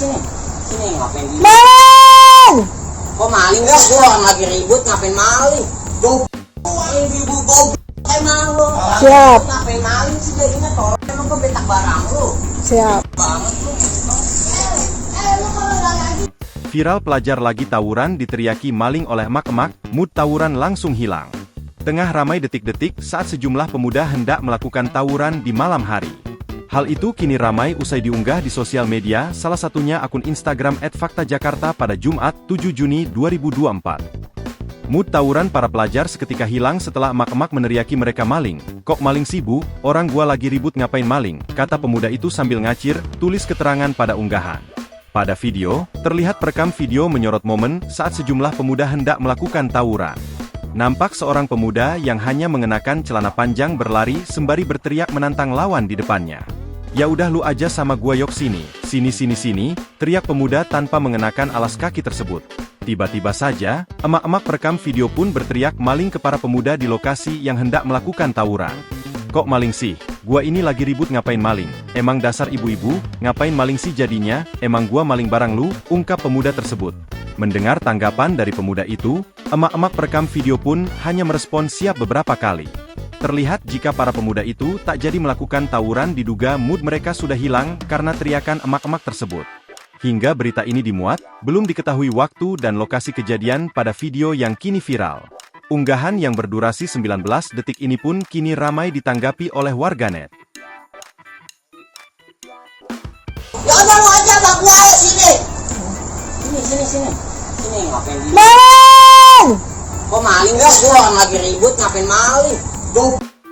sini. Sini ngapain di? Maling! Kok maling gak? Gua orang lagi ribut ngapain maling? Maling ibu goblok kayak malu. Siap. Ngapain maling sih jadinya tolong emang gua betak barang lu. Siap. Banget lu. Viral pelajar lagi tawuran diteriaki maling oleh emak-emak, mood tawuran langsung hilang. Tengah ramai detik-detik saat sejumlah pemuda hendak melakukan tawuran di malam hari. Hal itu kini ramai usai diunggah di sosial media, salah satunya akun Instagram @faktajakarta pada Jumat, 7 Juni 2024. Mood tawuran para pelajar seketika hilang setelah emak-emak meneriaki mereka maling. "Kok maling sih bu? Orang gua lagi ribut ngapain maling?" kata pemuda itu sambil ngacir, tulis keterangan pada unggahan. Pada video, terlihat perekam video menyorot momen saat sejumlah pemuda hendak melakukan tawuran. Nampak seorang pemuda yang hanya mengenakan celana panjang berlari sembari berteriak menantang lawan di depannya. "Ya udah lu aja sama gua yok sini, sini," teriak pemuda tanpa mengenakan alas kaki tersebut. Tiba-tiba saja, emak-emak perekam video pun berteriak maling ke para pemuda di lokasi yang hendak melakukan tawuran. "Kok maling sih? Gua ini lagi ribut ngapain maling? Emang dasar ibu-ibu, ngapain maling sih jadinya? Emang gua maling barang lu?" ungkap pemuda tersebut. Mendengar tanggapan dari pemuda itu, emak-emak perekam video pun hanya merespon siap beberapa kali. Terlihat jika para pemuda itu tak jadi melakukan tawuran diduga mood mereka sudah hilang karena teriakan emak-emak tersebut. Hingga berita ini dimuat, belum diketahui waktu dan lokasi kejadian pada video yang kini viral. Unggahan yang berdurasi 19 detik ini pun kini ramai ditanggapi oleh warganet. Ya udah lu aja bang gua sini. Sini. Sini ngapain di? Maling! Kok maling gak? Gua orang lagi ribut ngapain maling?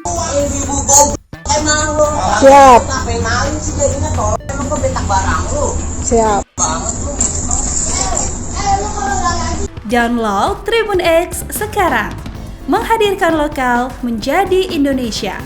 Maling ibu goblok kayak malu. Siap. Ngapain maling sih jadinya tolong emang gua betak barang lu. Siap. Banget lu. Download Tribun X sekarang. Menghadirkan lokal menjadi Indonesia.